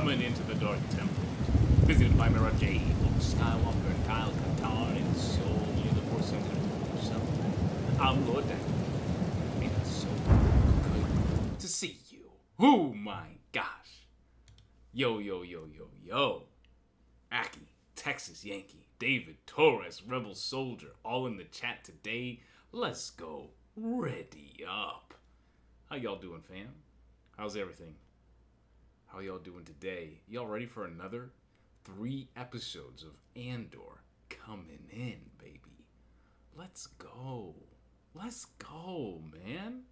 coming into the Dark Temple, visited by Mara Jade, Luke Skywalker, and Kyle Katarn, and so many of the Force Sentinels himself. I'm Lord Dagovere, and it's so good to see you. Oh my gosh. Yo. Aki, Texas Yankee, David Torres, Rebel Soldier, all in the chat today. Let's go. Ready up. How y'all doing, fam? How's everything? How y'all doing today? Y'all ready for another 3 episodes of Andor coming in, baby? Let's go. Let's go, man.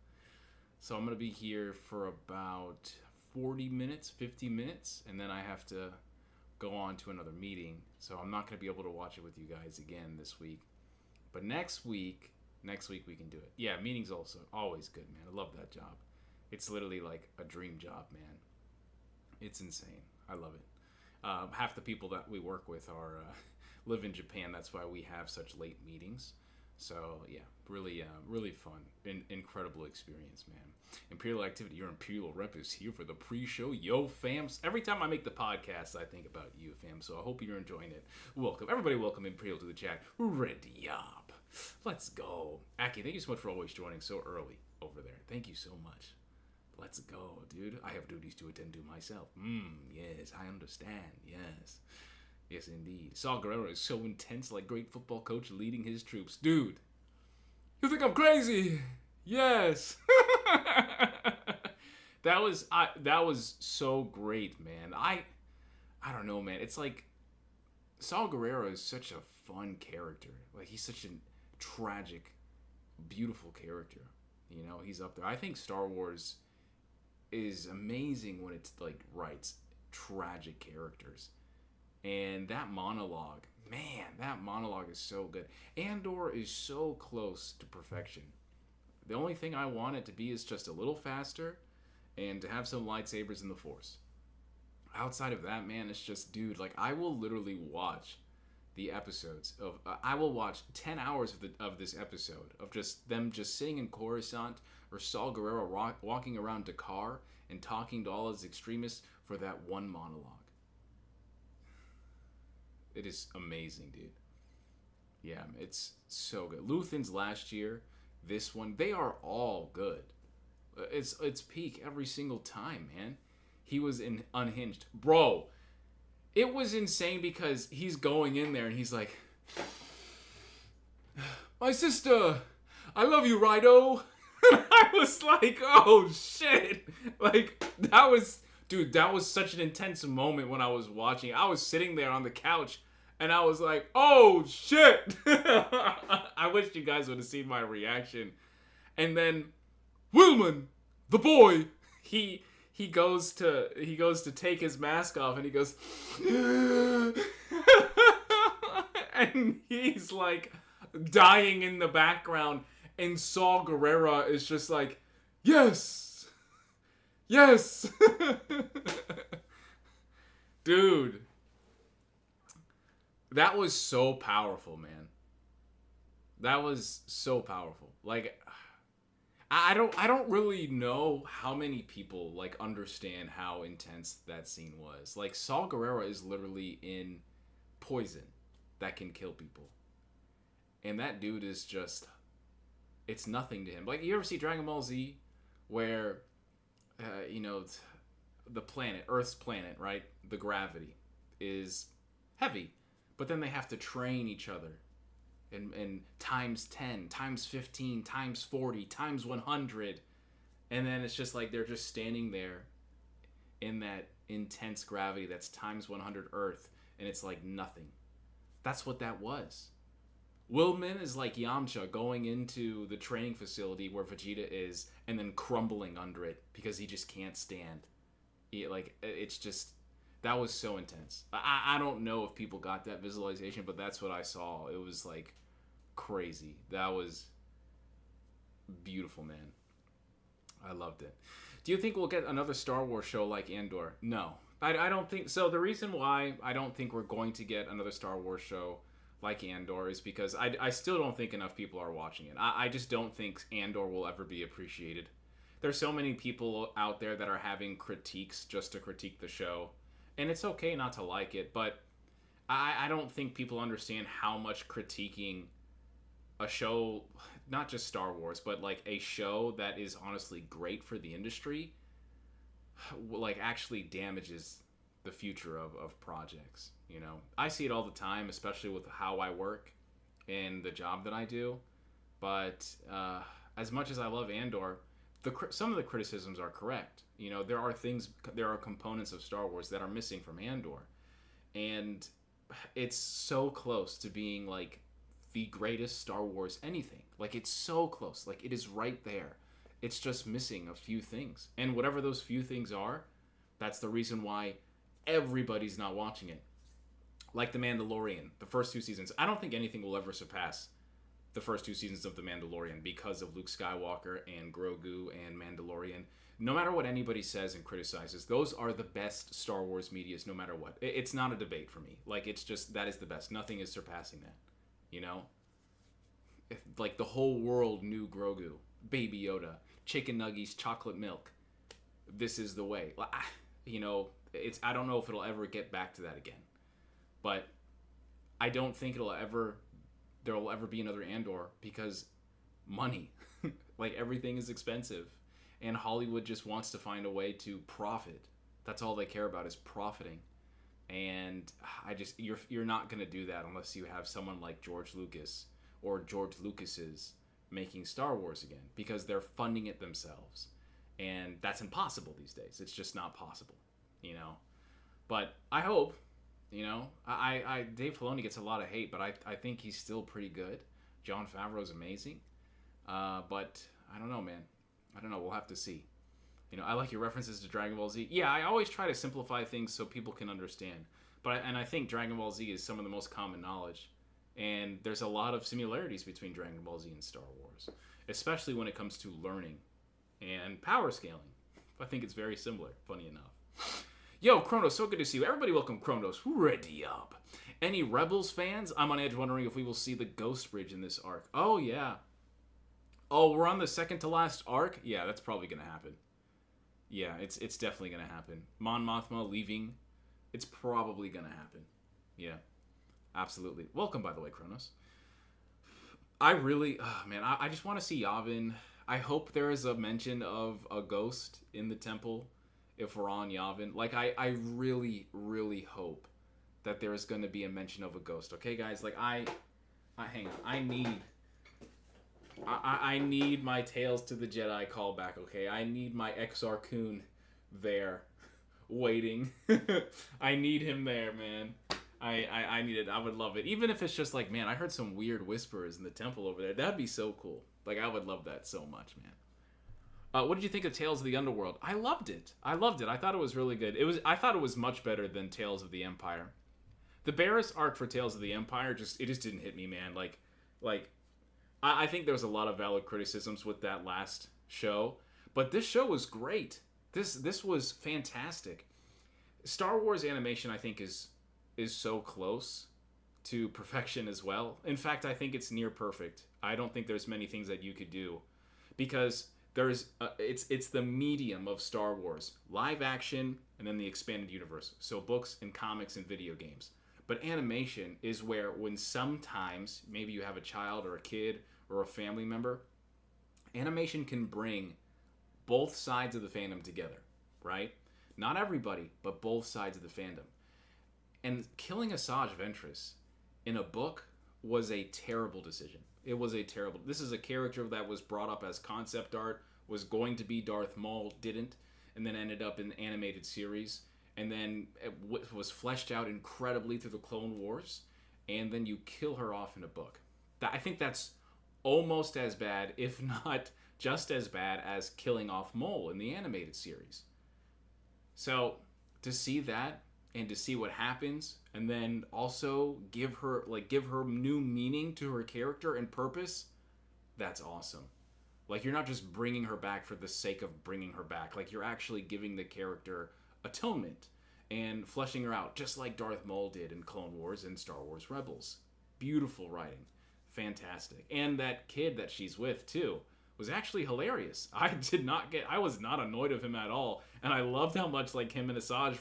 So I'm going to be here for about 40 minutes, 50 minutes, and then I have to go on to another meeting. So I'm not going to be able to watch it with you guys again this week. But next week we can do it. Yeah, meetings also always good, man. I love that job. It's literally like a dream job, man. It's insane. I love it. Half the people that we work with are live in Japan. That's why we have such late meetings. So yeah, really fun. Incredible experience, man. Imperial Activity, your Imperial rep is here for the pre-show. Yo, fam. Every time I make the podcast, I think about you, fam. So I hope you're enjoying it. Welcome. Everybody welcome Imperial to the chat. Ready up. Let's go. Aki, thank you so much for always joining so early over there. Thank you so much. Let's go, dude. I have duties to attend to myself. Yes, I understand. Yes, indeed. Saul Guerrero is so intense, like great football coach leading his troops. Dude, you think I'm crazy? Yes. That was so great, man. I don't know, man. It's like Saul Guerrero is such a fun character. Like, he's such a tragic, beautiful character. You know, he's up there. I think Star Wars is amazing when it's like writes tragic characters. And that monologue is so good. Andor is so close to perfection. The only thing I want it to be is just a little faster and to have some lightsabers in the Force. Outside of that, man, it's just, dude, like, I will literally watch the episodes of I will watch 10 hours of this episode of just them just sitting in Coruscant or Saul Guerrero walking around Dakar and talking to all his extremists for that one monologue. It is amazing, dude. Yeah, it's so good. Luthen's last year, this one, they are all good. It's peak every single time, man. He was in Unhinged. Bro, it was insane because he's going in there and he's like, my sister, I love you, Rido. I was like, oh, shit. Like, that was such an intense moment when I was watching. I was sitting there on the couch and I was like, oh, shit. I wish you guys would have seen my reaction. And then Willman, the boy, he goes to take his mask off and he goes and he's like dying in the background and Saul Guerrero is just like, yes dude, that was so powerful, man. That was so powerful. Like, I don't really know how many people like understand how intense that scene was. Like, Saul Guerrero is literally in poison that can kill people. And that dude is just, it's nothing to him. Like, you ever see Dragon Ball Z where the planet, Earth's planet, right? The gravity is heavy, but then they have to train each other. And times 10, times 15, times 40, times 100. And then it's just like they're just standing there in that intense gravity that's times 100 Earth. And it's like nothing. That's what that was. Willman is like Yamcha going into the training facility where Vegeta is and then crumbling under it because he just can't stand. It's just... That was so intense. I don't know if people got that visualization, but that's what I saw. It was like crazy. That was beautiful, man. I loved it. Do you think we'll get another Star Wars show like Andor? No. I don't think so. The reason why I don't think we're going to get another Star Wars show like Andor is because I still don't think enough people are watching it. I just don't think Andor will ever be appreciated. There's so many people out there that are having critiques just to critique the show. And it's okay not to like it, but I don't think people understand how much critiquing a show, not just Star Wars, but like a show that is honestly great for the industry, like actually damages the future of projects. You know, I see it all the time, especially with how I work and the job that I do. But as much as I love Andor, some of the criticisms are correct. You know, there are components of Star Wars that are missing from Andor, and it's so close to being like the greatest Star Wars anything. Like, it's so close. Like, it is right there. It's just missing a few things. And whatever those few things are, that's the reason why everybody's not watching it. Like The Mandalorian, the first two seasons. I don't think anything will ever surpass the first two seasons of The Mandalorian because of Luke Skywalker and Grogu and Mandalorian. No matter what anybody says and criticizes, those are the best Star Wars medias no matter what. It's not a debate for me. Like, it's just, that is the best. Nothing is surpassing that. You know? Like, the whole world knew Grogu, Baby Yoda, chicken nuggies, chocolate milk. This is the way. You know, I don't know if it'll ever get back to that again. But I don't think there will ever be another Andor because money. Like, everything is expensive. And Hollywood just wants to find a way to profit. That's all they care about, is profiting. And you're not going to do that unless you have someone like George Lucas or George Lucas's making Star Wars again, because they're funding it themselves. And that's impossible these days. It's just not possible, you know. But I hope, you know, Dave Filoni gets a lot of hate, but I think he's still pretty good. Jon Favreau's amazing. But I don't know, man. I don't know. We'll have to see. You know, I like your references to Dragon Ball Z. Yeah, I always try to simplify things so people can understand. And I think Dragon Ball Z is some of the most common knowledge. And there's a lot of similarities between Dragon Ball Z and Star Wars, especially when it comes to learning and power scaling. I think it's very similar, funny enough. Yo, Kronos, so good to see you. Everybody welcome Kronos. Ready up. Any Rebels fans? I'm on edge wondering if we will see the Ghost Bridge in this arc. Oh, yeah. Oh, we're on the second to last arc? Yeah, that's probably going to happen. Yeah, it's definitely going to happen. Mon Mothma leaving. It's probably going to happen. Yeah, absolutely. Welcome, by the way, Kronos. I just want to see Yavin. I hope there is a mention of a ghost in the temple if we're on Yavin. Like, I really, really hope that there is going to be a mention of a ghost. Okay, guys? Like, hang on. I need my Tales to the Jedi callback, okay? I need my Exar Kun there, waiting. I need him there, man. I need it. I would love it. Even if it's just like, man, I heard some weird whispers in the temple over there. That'd be so cool. Like, I would love that so much, man. What did you think of Tales of the Underworld? I loved it. I thought it was really good. I thought it was much better than Tales of the Empire. The Barriss arc for Tales of the Empire just didn't hit me, man. I think there was a lot of valid criticisms with that last show, but this show was great. This was fantastic. Star Wars animation, I think, is so close to perfection as well. In fact, I think it's near perfect. I don't think there's many things that you could do, because it's the medium of Star Wars, live action, and then the expanded universe. So books and comics and video games. But animation is where, when sometimes maybe you have a child or a kid or a family member, animation can bring both sides of the fandom together, right? Not everybody, but both sides of the fandom. And killing Asajj Ventress in a book was a terrible decision. It was a terrible... This is a character that was brought up as concept art, was going to be Darth Maul, didn't, and then ended up in the animated series, and then it was fleshed out incredibly through the Clone Wars, and then you kill her off in a book. I think that's almost as bad, if not just as bad, as killing off Maul in the animated series. So, to see that, and to see what happens, and then also give her new meaning to her character and purpose, that's awesome. Like, you're not just bringing her back for the sake of bringing her back. Like, you're actually giving the character atonement and fleshing her out, just like Darth Maul did in Clone Wars and Star Wars Rebels. Beautiful writing. Fantastic. And that kid that she's with, too, was actually hilarious. I was not annoyed of him at all, and I loved how much like him and Asajj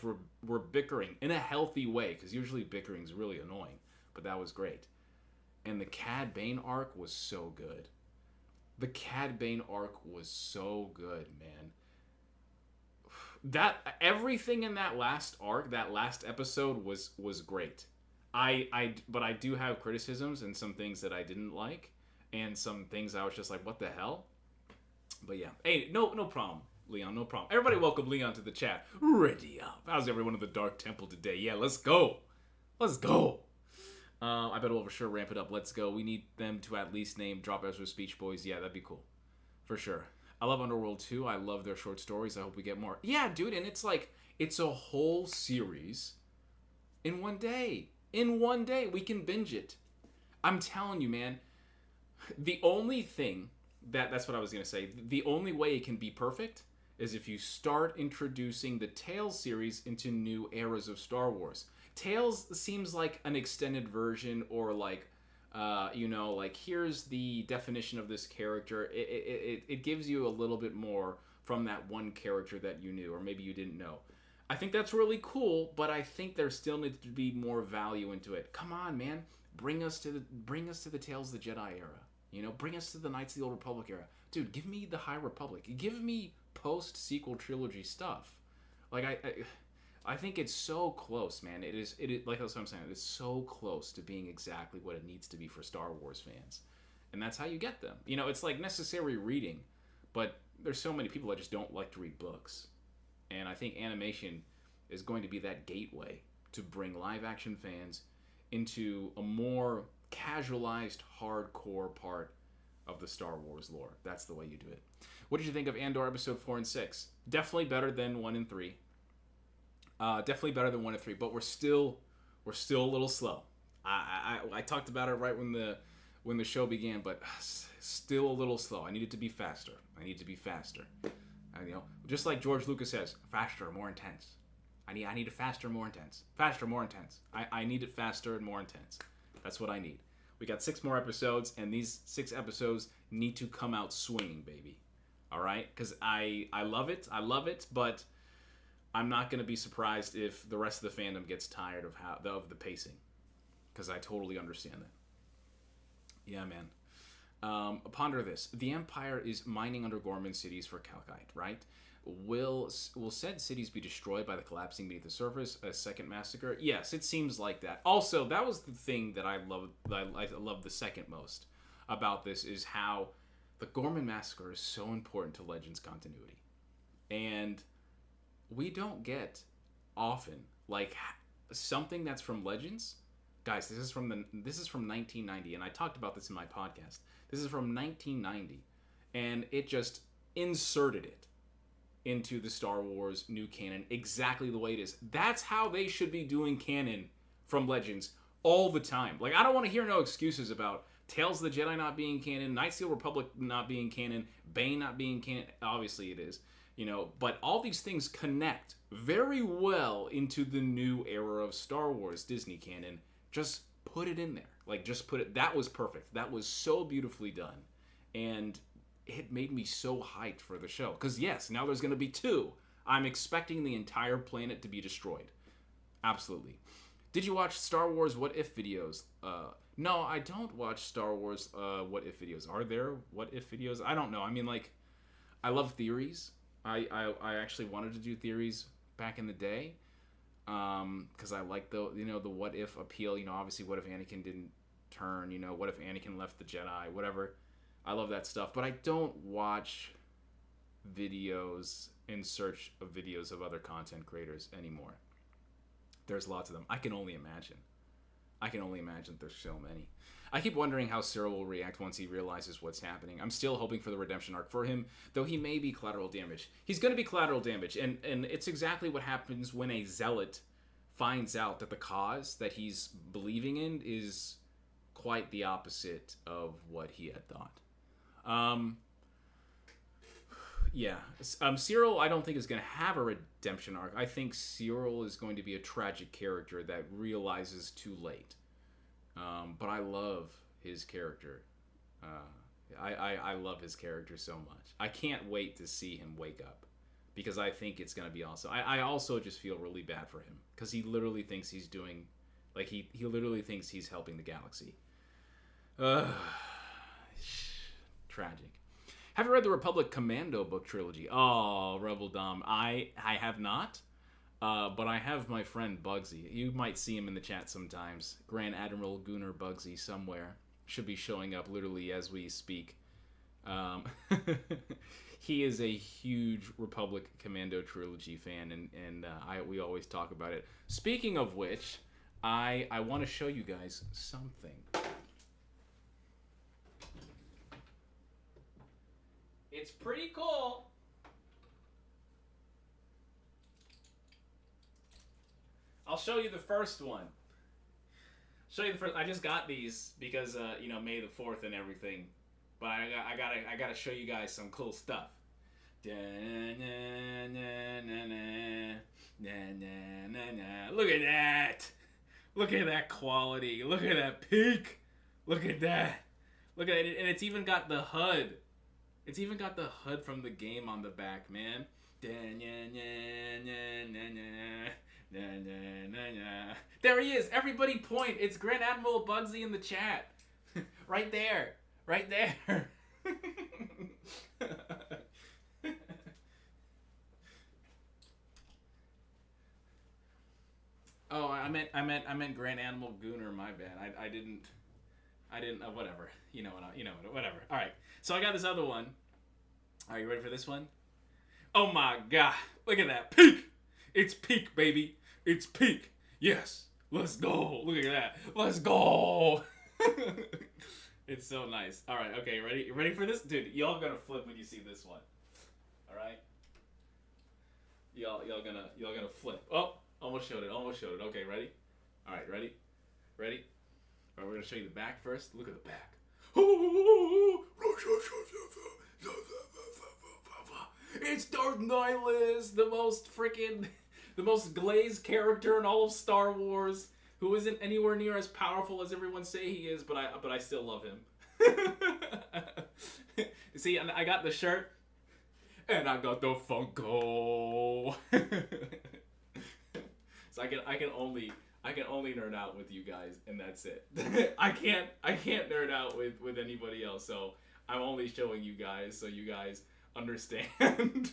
were bickering in a healthy way, because usually bickering is really annoying, but that was great. And the Cad Bane arc was so good. The Cad Bane arc was so good, man. That everything in that last arc, that last episode was great. But I do have criticisms and some things that I didn't like, and some things I was just like, what the hell? But yeah, hey, no problem, Leon, no problem. Everybody, welcome Leon to the chat. Ready up. How's everyone in the Dark Temple today? Yeah, let's go. I bet we'll for sure ramp it up. Let's go. We need them to at least drop Ezra's Speech Boys. Yeah, that'd be cool. For sure. I love Underworld 2. I love their short stories. I hope we get more. Yeah, dude, and it's like, it's a whole series in one day. In one day, we can binge it. I'm telling you, man, the only thing, that's what I was going to say, the only way it can be perfect is if you start introducing the Tales series into new eras of Star Wars. Tales seems like an extended version, or like, like, here's the definition of this character. It gives you a little bit more from that one character that you knew, or maybe you didn't know. I think that's really cool, but I think there still needs to be more value into it. Come on, man. Bring us to the Tales of the Jedi era. Bring us to the Knights of the Old Republic era. Dude, give me the High Republic. Give me post-sequel trilogy stuff. Like, I think it's so close, man. It is like I'm saying, it's so close to being exactly what it needs to be for Star Wars fans. And that's how you get them. It's like necessary reading, but there's so many people that just don't like to read books. And I think animation is going to be that gateway to bring live action fans into a more casualized, hardcore part of the Star Wars lore. That's the way you do it. What did you think of Andor episode 4 and 6? Definitely better than 1 and 3. Definitely better than 1 and 3, but we're still a little slow. I talked about it right when the show began, but still a little slow. I need it to be faster. Just like George Lucas says, faster, more intense. I need it faster, more intense. Faster, more intense. I need it faster and more intense. That's what I need. We got 6 more episodes, and these 6 episodes need to come out swinging, baby. All right? Because I love it, but I'm not going to be surprised if the rest of the fandom gets tired of the pacing, because I totally understand that. Yeah, man. Ponder this. The Empire is mining under Gorman cities for Calcite, right? Will said cities be destroyed by the collapsing beneath the surface? A second massacre? Yes, it seems like that. Also, that was the thing that I love the second most about this, is how the Gorman massacre is so important to Legends continuity. And we don't get often like something that's from Legends. Guys, this is from 1990, and I talked about this in my podcast. This is from 1990, and it just inserted it into the Star Wars new canon exactly the way it is. That's how they should be doing canon from Legends all the time. Like, I don't want to hear no excuses about Tales of the Jedi not being canon, Knights of the Old Republic not being canon, Bane not being canon. Obviously it is. But all these things connect very well into the new era of Star Wars Disney canon. Just put it in there. Like, just put it. That was perfect. That was so beautifully done. And it made me so hyped for the show. Because, yes, now there's going to be 2. I'm expecting the entire planet to be destroyed. Absolutely. Did you watch Star Wars What If videos? No, I don't watch Star Wars What If videos. Are there What If videos? I don't know. I mean, like, I love theories. I actually wanted to do theories back in the day, because I like the what if appeal. Obviously, what if Anakin didn't turn? What if Anakin left the Jedi? Whatever. I love that stuff, but I don't watch videos in search of videos of other content creators anymore. There's lots of them. I can only imagine there's so many. I keep wondering how Cyril will react once he realizes what's happening. I'm still hoping for the redemption arc for him, though he may be collateral damage. He's going to be collateral damage, and it's exactly what happens when a zealot finds out that the cause that he's believing in is quite the opposite of what he had thought. Cyril, I don't think is going to have a redemption arc. I think Cyril is going to be a tragic character that realizes too late. But I love his character. I love his character so much. I can't wait to see him wake up because I think it's gonna be awesome. I also just feel really bad for him because he literally thinks he's doing, like he literally thinks he's helping the galaxy. Tragic. Have you read the Republic Commando book trilogy? Oh, Rebel Dom. I have not, but I have my friend Bugsy. You might see him in the chat sometimes. Grand Admiral Gunnar Bugsy somewhere. Should be showing up literally as we speak. He is a huge Republic Commando trilogy fan, and we always talk about it. Speaking of which, I want to show you guys something. It's pretty cool. I'll show you the first one. I just got these because May the 4th and everything, but I gotta show you guys some cool stuff. Look at that! Look at that quality! Look at that peak! Look at that! Look at it, and it's even got the HUD. It's even got the HUD from the game on the back, man. There he is. Everybody point. It's Grand Admiral Bugsy in the chat. Right there. Right there. Oh, I meant Grand Admiral Gunnar, my bad. I didn't whatever. Whatever. All right. So I got this other one. Are you ready for this one? Oh my god. Look at that. Peak. It's peak, baby. It's peak. Yes. Let's go. Look at that. Let's go. It's so nice. All right. Okay. Ready? You ready for this? Dude, y'all gonna flip when you see this one. All right. Y'all gonna flip. Oh, almost showed it. Okay. Ready? All right. Ready? All right. We're gonna show you the back first. Look at the back. It's Darth Nihilus, the most glazed character in all of Star Wars, who isn't anywhere near as powerful as everyone say he is, but I still love him. See, I got the shirt, and I got the Funko. So I can only nerd out with you guys, and that's it. I can't nerd out with anybody else. So I'm only showing you guys so you guys understand.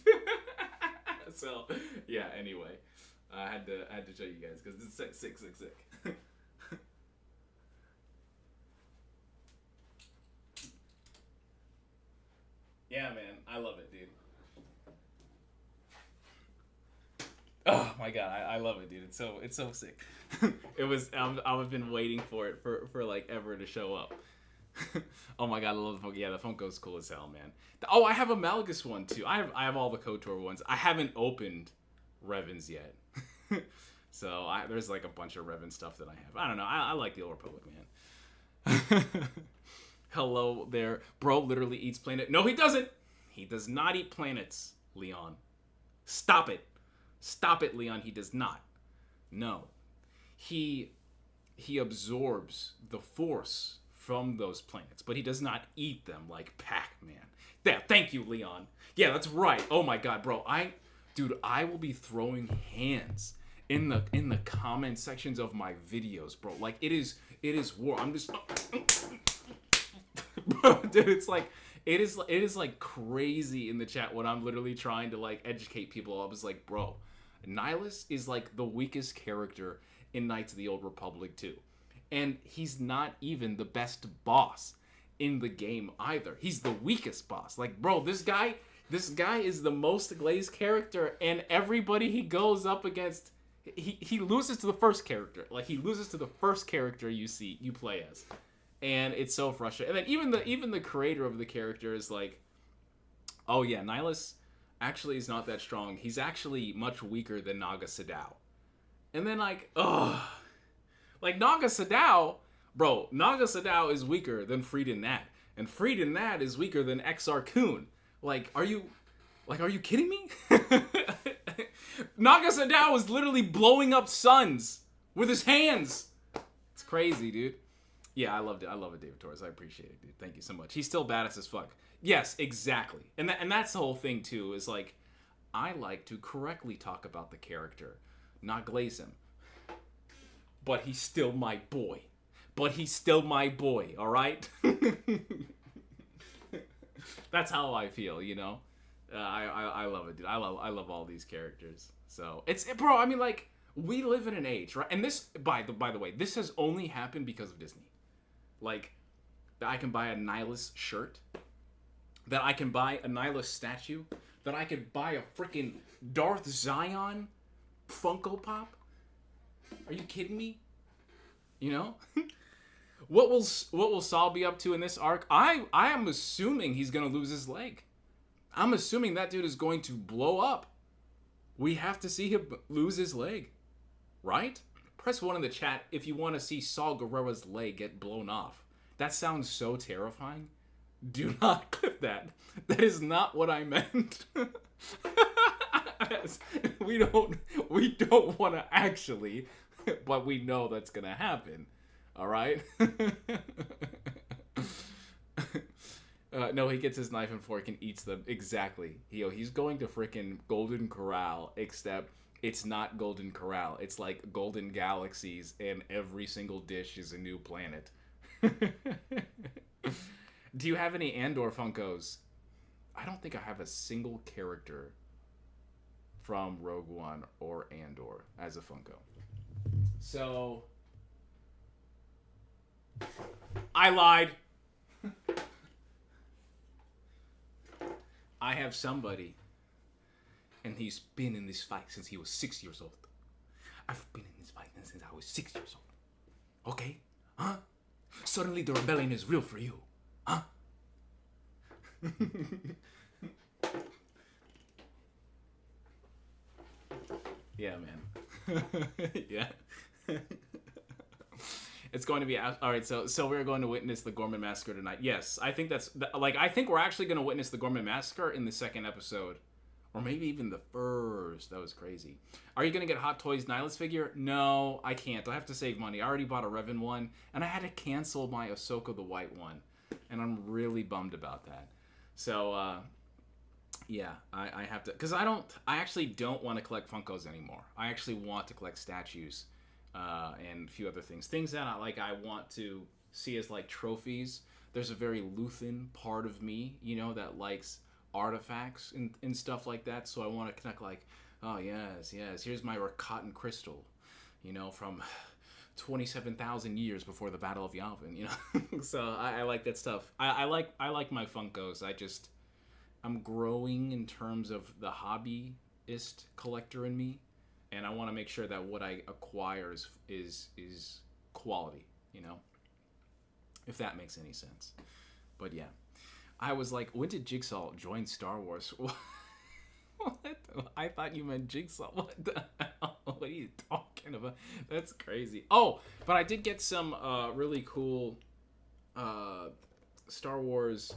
So yeah. Anyway, I had to show you guys because it's sick. Yeah, man, I love it, dude. Oh my god, I love it, dude. It's so sick. It was I've been waiting for it for like ever to show up. Oh my god, I love the Funko. Yeah, the Funko's cool as hell, man. Oh, I have a Malgus one too. I have all the KOTOR ones. I haven't opened Revan's yet. So there's like a bunch of Revan stuff that I have. I don't know. I like the Old Republic, man. Hello there. Bro literally eats planet. No, he doesn't. He does not eat planets, Leon. Stop it. Stop it, Leon. He does not. No. He absorbs the Force from those planets, but he does not eat them like Pac-Man. Yeah, thank you, Leon. Yeah, that's right. Oh my god, bro. Dude, I will be throwing hands in the comment sections of my videos, bro. Like it is war. I'm just bro, dude, it is like crazy in the chat when I'm literally trying to like educate people. I was like, bro, Nihilus is like the weakest character in Knights of the Old Republic too. And he's not even the best boss in the game either. He's the weakest boss. Like, bro, this guy is the most glazed character, and everybody he goes up against, he loses to the first character. Like, he loses to the first character you play as. And it's so frustrating. And then even the creator of the character is like, oh yeah, Nihilus actually is not that strong. He's actually much weaker than Naga Sadow. And then like, like Naga Sadow, bro, Naga Sadow is weaker than Frieden Nat. And Frieden Nat is weaker than Exar Kun. Like, are you kidding me? Naga Sadow is literally blowing up suns with his hands. It's crazy, dude. Yeah, I loved it. I love it, David Torres. I appreciate it, dude. Thank you so much. He's still badass as fuck. Yes, exactly. And that's the whole thing too. Is like, I like to correctly talk about the character, not glaze him. But he's still my boy. But he's still my boy. All right. That's how I feel. You know. I love it, dude. I love all these characters. So bro. I mean, like, we live in an age, right? And this, by the way, this has only happened because of Disney. Like, that I can buy a Nihilus shirt, that I can buy a Nihilus statue, that I could buy a freaking Darth Zion Funko Pop. Are you kidding me? You know? What will Saul be up to in this arc? I am assuming he's gonna lose his leg. I'm assuming that dude is going to blow up. We have to see him lose his leg, right? Press 1 in the chat if you want to see Saul Guerrero's leg get blown off. That sounds so terrifying. Do not clip that. That is not what I meant. we don't want to actually, but we know that's gonna happen. All right. No, he gets his knife and fork and eats them. Exactly. He's going to freaking Golden Corral, except it's not Golden Corral. It's like Golden Galaxies, and every single dish is a new planet. Do you have any Andor Funkos? I don't think I have a single character from Rogue One or Andor as a Funko. So, I lied. I have somebody, and he's been in this fight since he was 6 years old. I've been in this fight since I was 6 years old. Okay? Huh? Suddenly the rebellion is real for you. Huh? Yeah, man. Yeah. It's going to be all right. So we're going to witness the Gorman Massacre tonight. Yes, I think I think we're actually going to witness the Gorman Massacre in the second episode, or maybe even the first. That was crazy. Are you going to get Hot Toys Nihilus figure? No, I can't. I have to save money. I already bought a Revan one, and I had to cancel my Ahsoka the White one, and I'm really bummed about that. So yeah, I have to, because I actually don't want to collect Funkos anymore. I actually want to collect statues. And a few other things that I want to see as like trophies. There's a very Luthen part of me, that likes artifacts and stuff like that. So I want to connect like, oh yes, here's my Rakatan crystal, from 27,000 years before the Battle of Yavin, So I like that stuff. I like my Funkos. I'm growing in terms of the hobbyist collector in me. And I want to make sure that what I acquire is quality, if that makes any sense. But yeah, I was like, when did Jigsaw join Star Wars? What? I thought you meant Jigsaw. What the hell? What are you talking about? That's crazy. Oh, but I did get some really cool Star Wars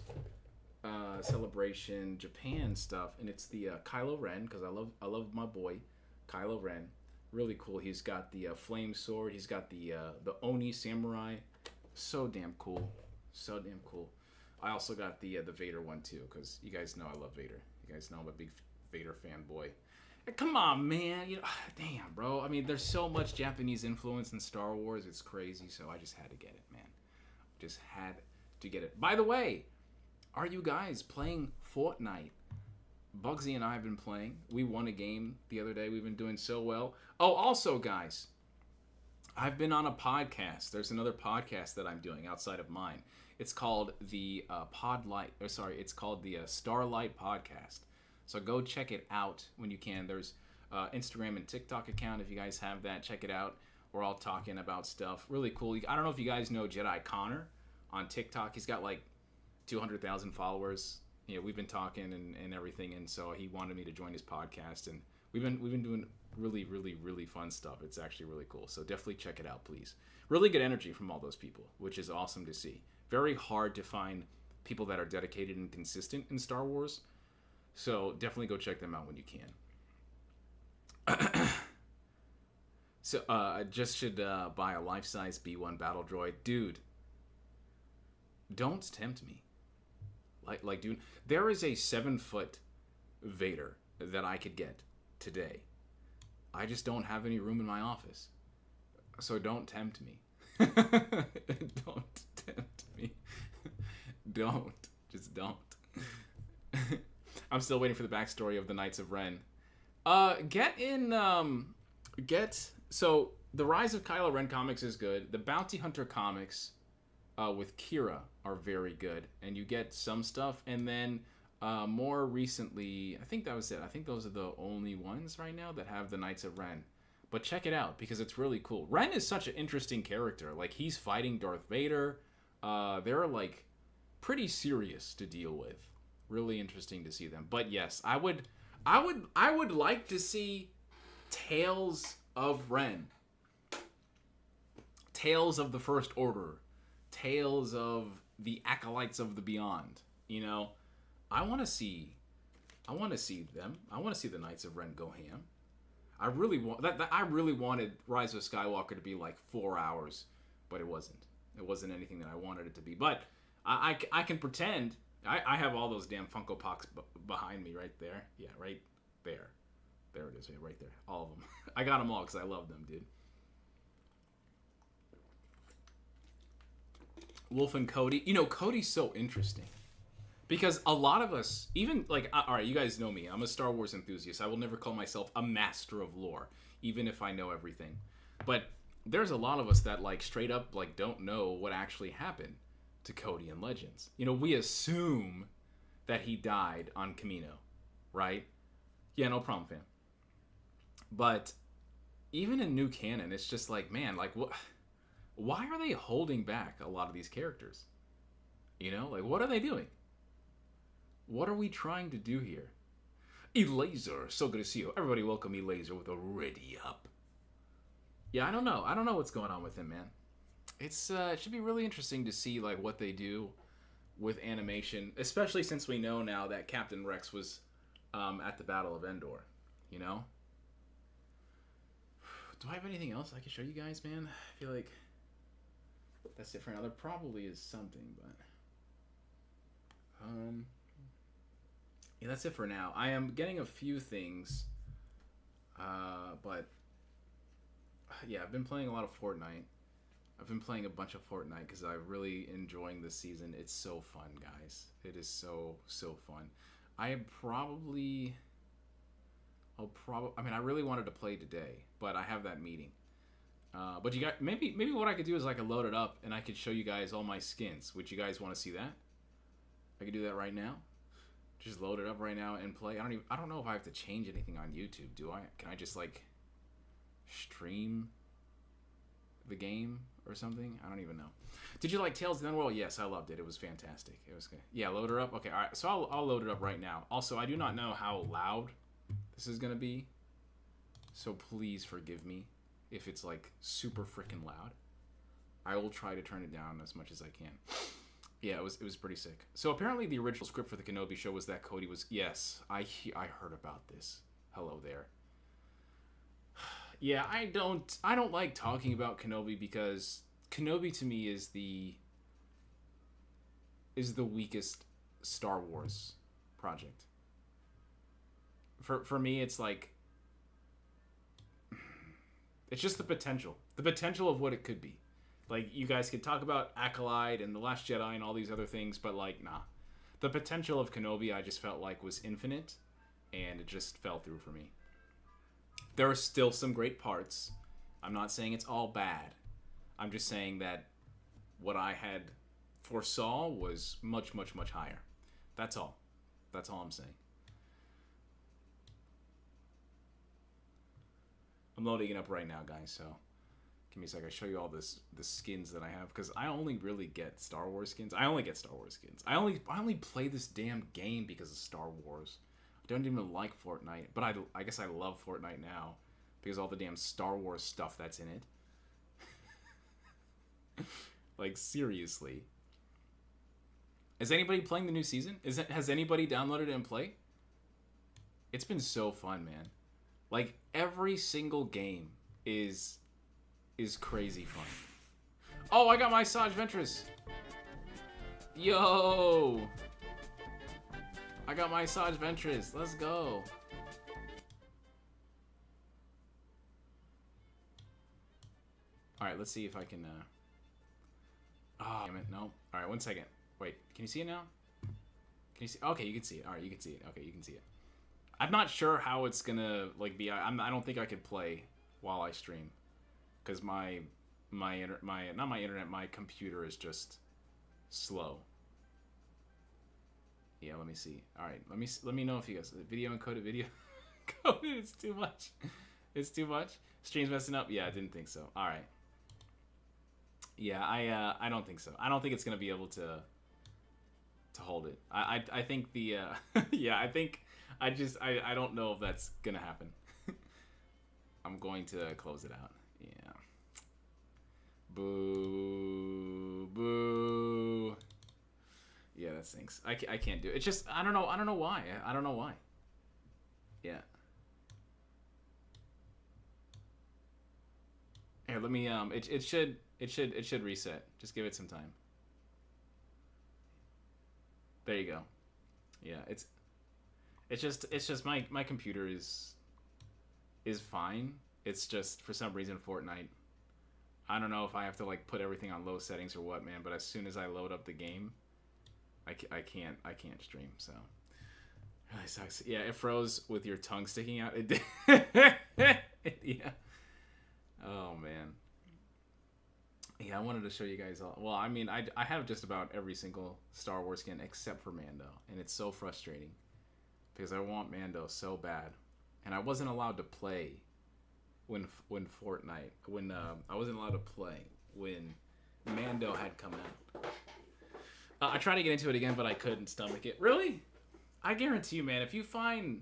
Celebration Japan stuff, and it's the Kylo Ren, because I love my boy Kylo Ren. Really cool. He's got the flame sword. He's got the Oni samurai. So damn cool. I also got the Vader one too, because you guys know I love Vader. You guys know I'm a big Vader fanboy. Come on, man. Damn, bro. I mean, there's so much Japanese influence in Star Wars. It's crazy. So I just had to get it, man. Just had to get it. By the way, are you guys playing Fortnite? Bugsy and I have been playing. We won a game the other day. We've been doing so well. Oh, also, guys, I've been on a podcast. There's another podcast that I'm doing outside of mine. It's called the it's called the Starlight Podcast. So go check it out when you can. There's Instagram and TikTok account. If you guys have that, check it out. We're all talking about stuff. Really cool. I don't know if you guys know Jedi Connor on TikTok. He's got like 200,000 followers. We've been talking and everything, and so he wanted me to join his podcast, and we've been doing really, really, really fun stuff. It's actually really cool. So definitely check it out, please. Really good energy from all those people, which is awesome to see. Very hard to find people that are dedicated and consistent in Star Wars. So definitely go check them out when you can. So I just should buy a life-size B1 battle droid. Dude, Don't tempt me. Like, dude, there is a 7-foot Vader that I could get today. I just don't have any room in my office. So don't tempt me. Don't tempt me. Don't. Just don't. I'm still waiting for the backstory of the Knights of Ren. So the Rise of Kylo Ren comics is good. The Bounty Hunter comics with Kira are very good, and you get some stuff. And then more recently, I think that was it. I think those are the only ones right now that have the Knights of Ren. But check it out because it's really cool. Ren is such an interesting character. Like, he's fighting Darth Vader. They're like pretty serious to deal with. Really interesting to see them. But yes, I would like to see Tales of Ren. Tales of the First Order. Tales of the Acolytes of the Beyond. You know, I want to see them. I want to see the Knights of Ren go ham. I really wanted Rise of Skywalker to be like 4 hours, but it wasn't. It wasn't anything that I wanted it to be. But I can pretend. I have all those damn Funko Pops behind me right there. Yeah, right there. There it is, right there. All of them. I got them all because I love them, dude. Wolf and Cody. You know, Cody's so interesting. Because a lot of us, even like, all right, you guys know me. I'm a Star Wars enthusiast. I will never call myself a master of lore, even if I know everything. But there's a lot of us that like straight up like don't know what actually happened to Cody in Legends. You know, we assume that he died on Kamino, right? Yeah, no problem, fam. But even in new canon, it's just like, man, like, why are they holding back a lot of these characters? You know, like, what are they doing? What are we trying to do here? Elaser, so good to see you. Everybody welcome Elaser with a ready up. Yeah, I don't know. I don't know what's going on with him, man. It's it should be really interesting to see like what they do with animation, especially since we know now that Captain Rex was at the Battle of Endor. You know? Do I have anything else I can show you guys, man? I feel like that's it for now. There probably is something, but yeah, that's it for now. I am getting a few things, but yeah, I've been playing a lot of Fortnite. I've been playing a bunch of Fortnite because I'm really enjoying this season. It's so fun, guys. It is so fun. I mean, I really wanted to play today, but I have that meeting. But you got maybe what I could do is I could load it up and I could show you guys all my skins. Would you guys want to see that? I could do that right now. Just load it up right now and play. I don't know if I have to change anything on YouTube. Do I? Can I just like stream the game or something? I don't even know. Did you like Tales of the Underworld? Yes, I loved it. It was fantastic. It was good. Yeah, load her up. Okay, all right. So I'll load it up right now. Also, I do not know how loud this is gonna be, so please forgive me if it's like super freaking loud. I will try to turn it down as much as I can. Yeah, it was pretty sick. So apparently the original script for the Kenobi show was that Cody was... Yes, I heard about this. Hello there. Yeah, I don't like talking about Kenobi because Kenobi to me is the weakest Star Wars project. For me, it's like... It's just the potential. The potential of what it could be. Like, you guys could talk about Acolyte and The Last Jedi and all these other things, but, like, nah. The potential of Kenobi, I just felt like, was infinite, and it just fell through for me. There are still some great parts. I'm not saying it's all bad. I'm just saying that what I had foresaw was much, much, much higher. That's all. That's all I'm saying. I'm loading it up right now, guys, so... Give me a sec. I show you all the skins that I have because I only really get Star Wars skins. I only play this damn game because of Star Wars. I don't even like Fortnite, but I guess I love Fortnite now because all the damn Star Wars stuff that's in it. Like, seriously. Is anybody playing the new season? Has anybody downloaded it and play? It's been so fun, man. Like, every single game is crazy fun. Oh, I got my Saj Ventress. Yo! I got my Asajj Ventress. Let's go. Alright, let's see if I can, Oh, damn it. No. Alright, 1 second. Wait, can you see it now? Can you see? Okay, you can see it. Alright, you can see it. Okay, you can see it. I'm not sure how it's gonna, like, be. I don't think I could play while I stream. Because my computer is just slow. Yeah, let me see. Alright, let me know if you guys, video encoded video. Coded, it's too much. It's too much. Stream's messing up? Yeah, I didn't think so. Alright. Yeah, I don't think so. I don't think it's gonna be able to hold it. I think the yeah, I don't know if that's gonna happen. I'm going to close it out. Yeah. Boo, boo. Yeah, that stinks. I can't do it. It's just I don't know why. I don't know why. Yeah. Here, let me it should reset. Just give it some time. There you go. Yeah, it's just my computer is fine. It's just for some reason Fortnite. I don't know if I have to like put everything on low settings or what, man, but as soon as I load up the game, I can't stream, so it really sucks. Yeah, it froze with your tongue sticking out. It did. Yeah. Oh man. Yeah, I wanted to show you guys all. Well, I mean, I have just about every single Star Wars skin except for Mando, and it's so frustrating because I want Mando so bad, and I wasn't allowed to play when I wasn't allowed to play when Mando had come out. I tried to get into it again, but I couldn't stomach it. Really? I guarantee you, man, if you find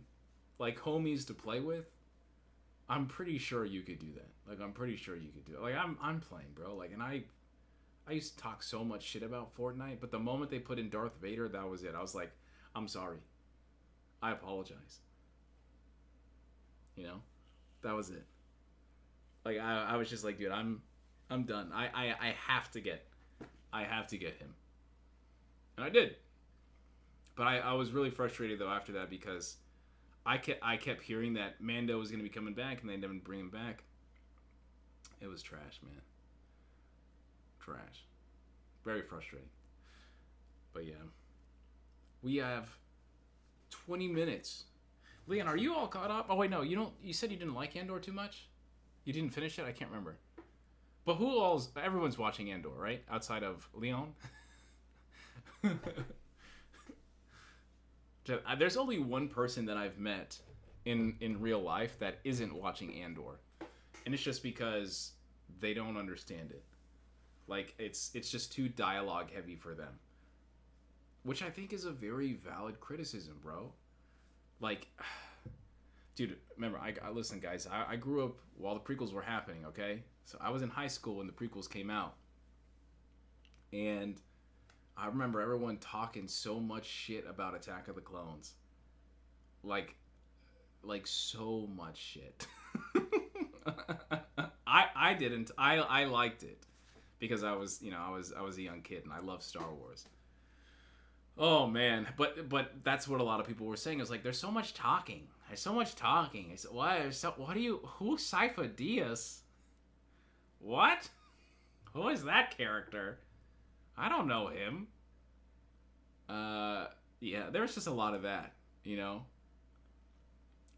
like homies to play with, I'm pretty sure you could do that. Like, I'm pretty sure you could do it. Like, I'm playing, bro. Like, and I used to talk so much shit about Fortnite, but the moment they put in Darth Vader, that was it. I was like, I'm sorry. I apologize. You know? That was it. Like, I was just like, dude, I'm done. I have to get him. And I did. But I was really frustrated, though, after that, because I kept hearing that Mando was going to be coming back, and they didn't bring him back. It was trash, man. Trash. Very frustrating. But yeah. We have 20 minutes. Leon, are you all caught up? Oh, wait, no. You said you didn't like Andor too much? You didn't finish it? I can't remember. But everyone's watching Andor, right? Outside of Leon? There's only one person that I've met in real life that isn't watching Andor. And it's just because they don't understand it. Like, it's just too dialogue heavy for them. Which I think is a very valid criticism, bro. Like, dude, remember, listen, guys, I grew up while the prequels were happening, okay? So I was in high school when the prequels came out. And I remember everyone talking so much shit about Attack of the Clones. Like so much shit. I didn't. I liked it because I was a young kid and I loved Star Wars. Oh man, but that's what a lot of people were saying. It was like, there's so much talking. There's so much talking. I said, who's Cypher Diaz? What? Who is that character? I don't know him. Yeah, there's just a lot of that, you know.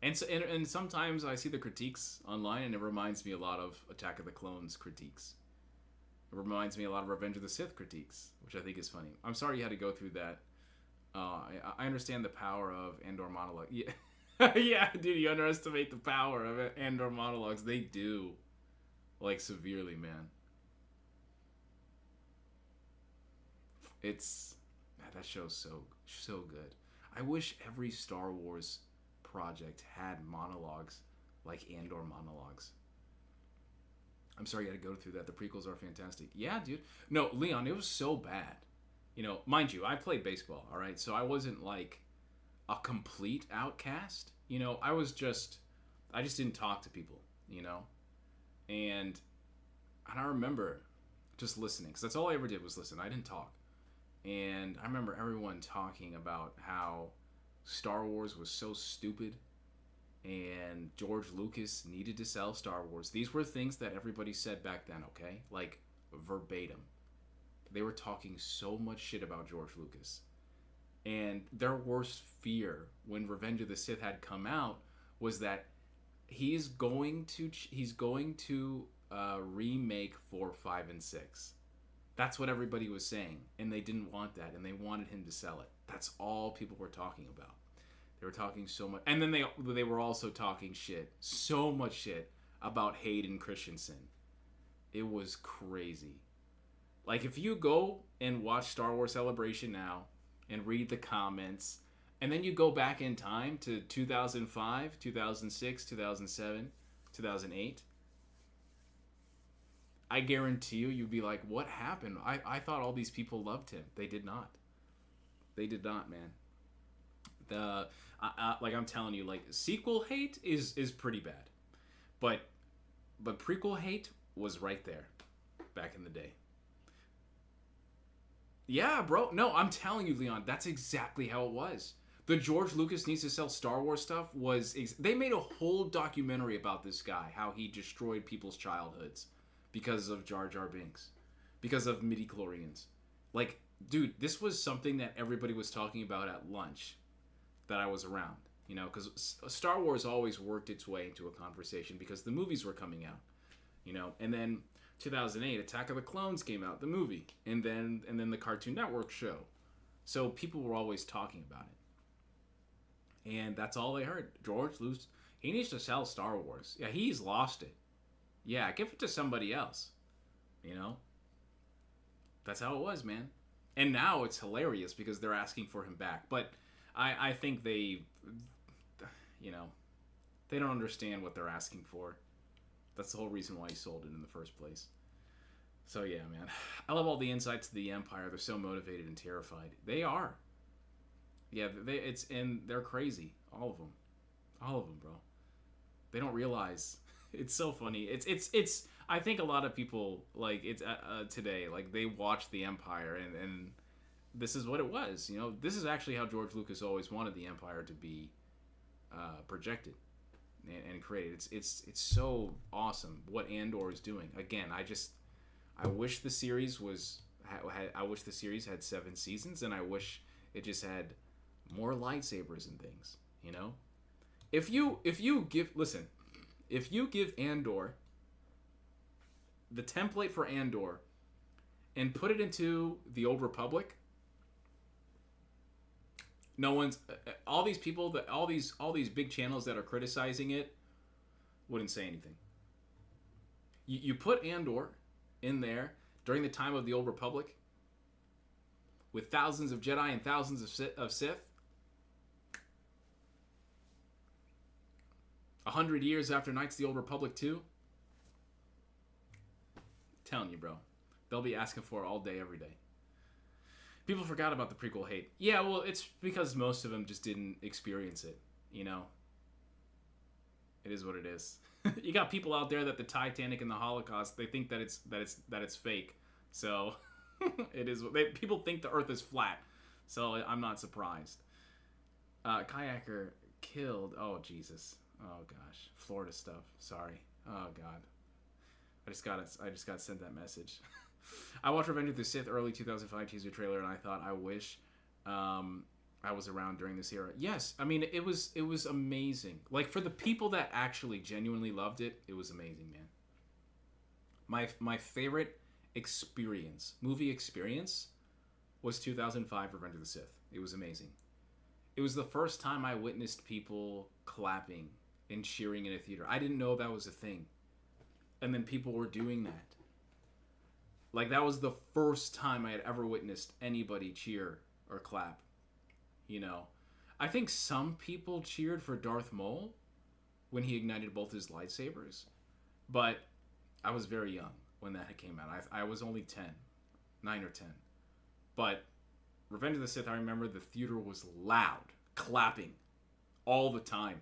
And so, and sometimes I see the critiques online, and it reminds me a lot of Attack of the Clones critiques. It reminds me a lot of Revenge of the Sith critiques, which I think is funny. I'm sorry you had to go through that. I understand the power of Andor monologue. Yeah, yeah, dude, you underestimate the power of Andor monologues. They do, like, severely, man. That show's so good. I wish every Star Wars project had monologues like Andor monologues. I'm sorry you had to go through that. The prequels are fantastic. Yeah, dude. No, Leon, it was so bad. You know, mind you, I played baseball, all right? So I wasn't like a complete outcast. You know, I just didn't talk to people, you know? And I remember just listening, because that's all I ever did was listen. I didn't talk. And I remember everyone talking about how Star Wars was so stupid and George Lucas needed to sell Star Wars. These were things that everybody said back then, okay? Like, verbatim. They were talking so much shit about George Lucas. And their worst fear when Revenge of the Sith had come out was that he's going to remake 4, 5, and 6. That's what everybody was saying, and they didn't want that, and they wanted him to sell it. That's all people were talking about. They were talking so much, and then they were also talking shit, so much shit about Hayden Christensen. It was crazy. Like, if you go and watch Star Wars Celebration now and read the comments, and then you go back in time to 2005, 2006, 2007, 2008, I guarantee you'd be like, what happened? I thought all these people loved him. They did not. They did not, man. Like I'm telling you, like, sequel hate is pretty bad. But prequel hate was right there back in the day. Yeah, bro. No, I'm telling you, Leon, that's exactly how it was. The George Lucas needs to sell Star Wars stuff they made a whole documentary about this guy, how he destroyed people's childhoods because of Jar Jar Binks, because of midi-chlorians. Like, dude, this was something that everybody was talking about at lunch that I was around, you know, because Star Wars always worked its way into a conversation because the movies were coming out, you know, and then 2008, Attack of the Clones came out, the movie, and then the Cartoon Network show. So people were always talking about it. And that's all they heard. George Lucas, he needs to sell Star Wars. Yeah, he's lost it. Yeah, give it to somebody else. You know? That's how it was, man. And now it's hilarious because they're asking for him back. But I think they, you know, they don't understand what they're asking for. That's the whole reason why he sold it in the first place. So yeah, man. I love all the insights to the Empire. They're so motivated and terrified. They are. Yeah, they're crazy. All of them, bro. They don't realize. It's so funny. It's. I think a lot of people like it's today. Like they watch the Empire, and this is what it was. You know, this is actually how George Lucas always wanted the Empire to be projected and created. It's so awesome what Andor is doing. Again, I wish the series I wish the series had 7 seasons, and I wish it just had more lightsabers and things. You know, if you give Andor the template for Andor and put it into the Old Republic, no one's all these people that all these big channels that are criticizing it wouldn't say anything. You put Andor in there during the time of the Old Republic with thousands of Jedi and thousands of Sith. 100 years after Knights of the Old Republic 2. Telling you, bro. They'll be asking for it all day, every day. People forgot about the prequel hate. Yeah, well, it's because most of them just didn't experience it, you know? It is what it is. You got people out there that the Titanic and the Holocaust, they think that it's fake. So, it is. People think the Earth is flat. So, I'm not surprised. Kayaker killed. Oh, Jesus. Oh gosh, Florida stuff. Sorry. Oh god, I just got sent that message. I watched Revenge of the Sith early 2005 teaser trailer, and I thought, I wish I was around during this era. Yes, I mean it was amazing. Like for the people that actually genuinely loved it, it was amazing, man. My favorite movie experience, was 2005 Revenge of the Sith. It was amazing. It was the first time I witnessed people clapping and cheering in a theater. I didn't know that was a thing. And then people were doing that. Like, that was the first time I had ever witnessed anybody cheer or clap. You know? I think some people cheered for Darth Maul when he ignited both his lightsabers. But I was very young when that came out. I was only 10. 9 or 10. But Revenge of the Sith, I remember the theater was loud. Clapping. All the time.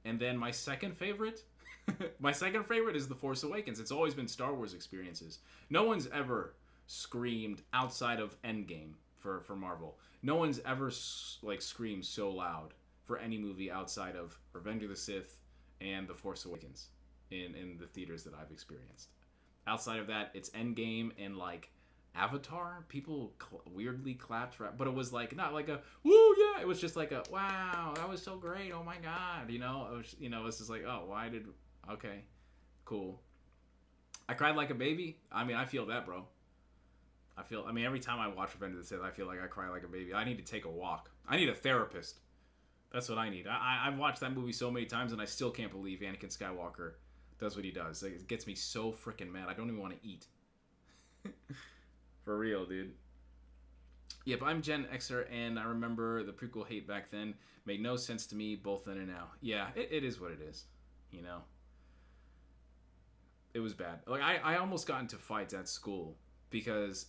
And then my second favorite is The Force Awakens. It's always been Star Wars experiences. No one's ever screamed outside of Endgame for Marvel. No one's ever like screamed so loud for any movie outside of Revenge of the Sith and The Force Awakens in the theaters that I've experienced. Outside of that, it's Endgame and like Avatar. People weirdly clapped for, but it was like not like a woo yeah. It was just like a wow, that was so great. Oh my god, you know. It was, you know, it's just like oh why did okay, cool. I cried like a baby. I mean, I feel that, bro. I mean, every time I watch Revenge of the Sith, I feel like I cry like a baby. I need to take a walk. I need a therapist. That's what I need. I've watched that movie so many times, and I still can't believe Anakin Skywalker does what he does. Like, it gets me so freaking mad. I don't even want to eat. For real, dude. Yep, I'm Gen Xer, and I remember the prequel hate back then made no sense to me, both then and now. Yeah, it is what it is. You know? It was bad. Like, I almost got into fights at school because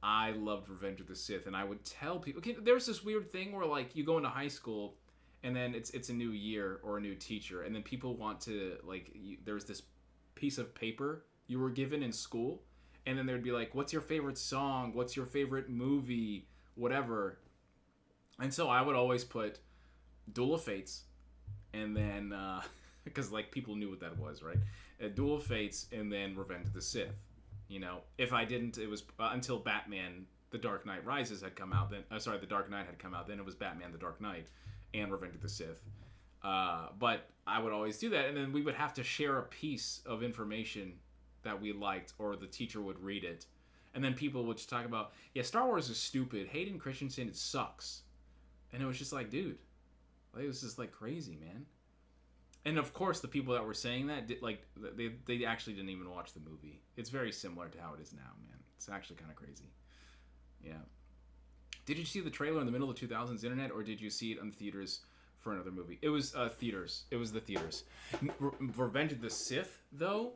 I loved Revenge of the Sith, and I would tell people. Okay, there's this weird thing where like you go into high school, and then it's a new year or a new teacher, and then people want to like there's this piece of paper you were given in school, and then there'd be like, what's your favorite song? What's your favorite movie? Whatever. And so I would always put Duel of Fates, and then because like people knew what that was, right? Duel of Fates, and then Revenge of the Sith. You know, if I didn't, it was until Batman: The Dark Knight Rises had come out. Then, The Dark Knight had come out. Then it was Batman: The Dark Knight and Revenge of the Sith. But I would always do that, and then we would have to share a piece of information that we liked, or the teacher would read it, and then people would just talk about, yeah, Star Wars is stupid. Hayden Christensen, it sucks, and it was just like, dude, like, it was just like crazy, man. And of course, the people that were saying that they actually didn't even watch the movie. It's very similar to how it is now, man. It's actually kind of crazy. Yeah. Did you see the trailer in the middle of the 2000s internet, or did you see it in theaters for another movie? It was theaters. It was the theaters. Revenge of the Sith, though.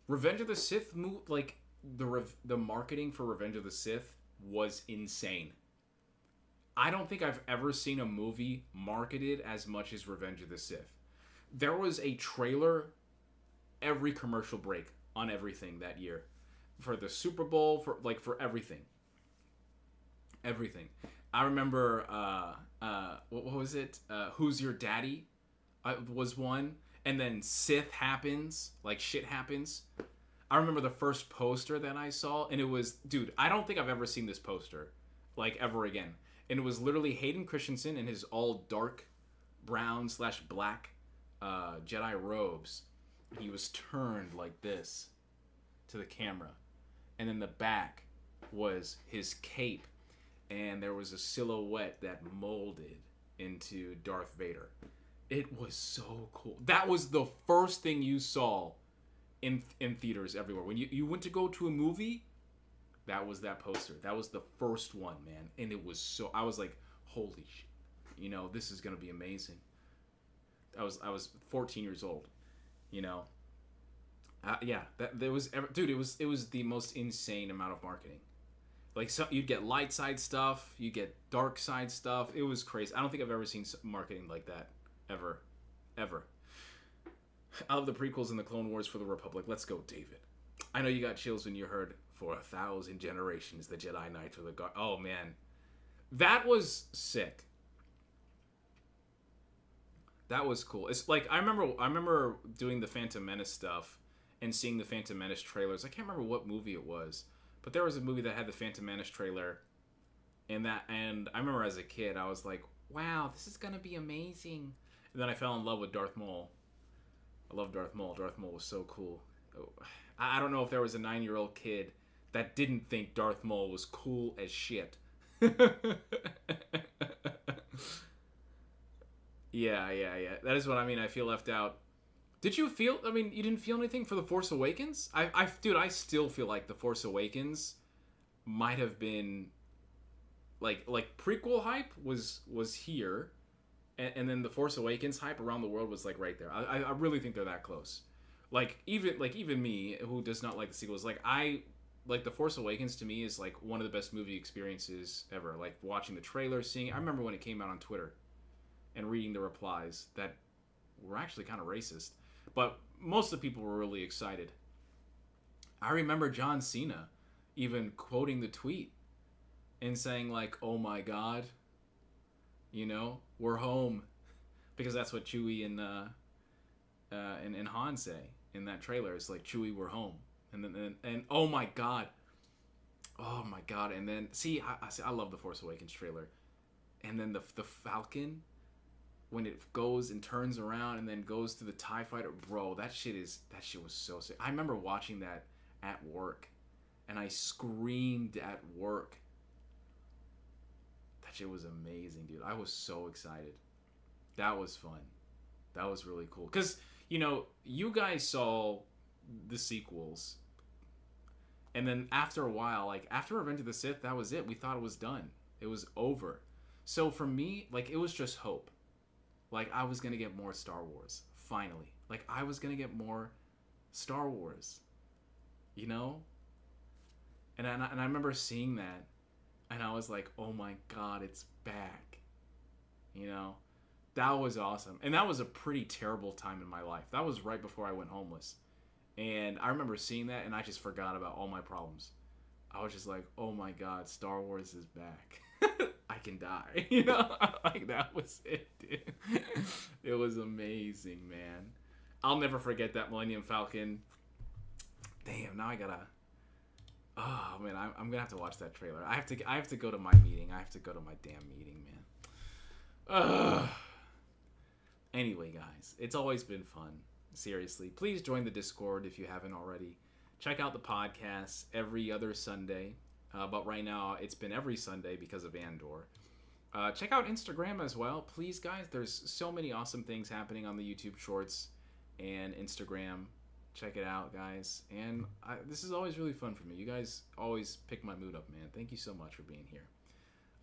Revenge of the Sith, like the marketing for Revenge of the Sith was insane. I don't think I've ever seen a movie marketed as much as Revenge of the Sith. There was a trailer every commercial break on everything that year. For the Super Bowl, for everything. Everything. I remember, what was it? Who's Your Daddy? Was one. And then Sith happens. Like, shit happens. I remember the first poster that I saw, and it was, dude, I don't think I've ever seen this poster, like, ever again. And it was literally Hayden Christensen in his all dark brown/black Jedi robes. He was turned like this to the camera, and then the back was his cape, and there was a silhouette that molded into Darth Vader. It was so cool. That was the first thing you saw in theaters everywhere. When you went to go to a movie, that was that poster. That was the first one, man. And it was so, I was like, holy shit. You know, this is going to be amazing. I was 14 years old, you know. Yeah, it was the most insane amount of marketing. Like, so you'd get light side stuff, you get dark side stuff. It was crazy. I don't think I've ever seen marketing like that ever. I love the prequels and the Clone Wars for the Republic. Let's go, David. I know you got chills when you heard for 1,000 generations the Jedi Knights or the God. Oh man, that was sick. That was cool. It's like I remember doing the Phantom Menace stuff and seeing the Phantom Menace trailers. I can't remember what movie it was, but there was a movie that had the Phantom Menace trailer, and I remember as a kid I was like, wow, this is gonna be amazing. And then I fell in love with Darth Maul. I love Darth Maul. Darth Maul was so cool. I don't know if there was a 9-year-old kid that didn't think Darth Maul was cool as shit. Yeah. That is what I mean. I feel left out. Did you feel? I mean, you didn't feel anything for The Force Awakens? Dude, I still feel like The Force Awakens might have been like prequel hype was here, and then The Force Awakens hype around the world was like right there. I really think they're that close. Like even me, who does not like the sequels, like The Force Awakens to me is like one of the best movie experiences ever. Like watching the trailer, seeing it. I remember when it came out on Twitter and reading the replies that were actually kind of racist, but most of the people were really excited. I remember John Cena even quoting the tweet and saying like, "Oh my God, you know, we're home," because that's what Chewie and Han say in that trailer. It's like, "Chewie, we're home," and then oh my God, and then see, I love the Force Awakens trailer, and then the Falcon, when it goes and turns around and then goes to the TIE fighter, bro, that shit was so sick. I remember watching that at work, and I screamed at work. That shit was amazing, dude. I was so excited. That was fun. That was really cool. Because, you know, you guys saw the sequels, and then after a while, like, after Revenge of the Sith, that was it. We thought it was done. It was over. So for me, like, it was just hope. Like, I was going to get more Star Wars, finally. Like, I was going to get more Star Wars, you know? And I remember seeing that, and I was like, oh my God, it's back, you know? That was awesome. And that was a pretty terrible time in my life. That was right before I went homeless. And I remember seeing that, and I just forgot about all my problems. I was just like, oh my God, Star Wars is back. I can die. You know? Like, that was it, dude. It was amazing, man. I'll never forget that Millennium Falcon. Damn, now I gotta... Oh, man, I'm going to have to watch that trailer. I have to go to my meeting. I have to go to my damn meeting, man. Anyway, guys, it's always been fun. Seriously, please join the Discord if you haven't already. Check out the podcast every other Sunday. But right now, it's been every Sunday because of Andor. Check out Instagram as well. Please, guys, there's so many awesome things happening on the YouTube Shorts and Instagram. Check it out, guys. And this is always really fun for me. You guys always pick my mood up, man. Thank you so much for being here.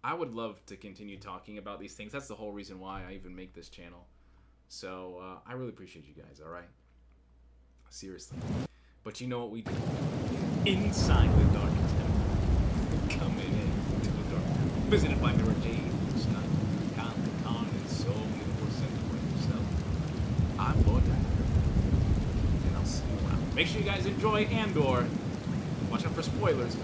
I would love to continue talking about these things. That's the whole reason why I even make this channel. So I really appreciate you guys, all right? Seriously. But you know what we do? Inside the Dark Temple. Coming in to the Dark Temple. Visited by Mirror Jade, Khan, and so many more centimeters himself. I'm Lord Dagovere, and I'll see you around. Make sure you guys enjoy Andor. Watch out for spoilers.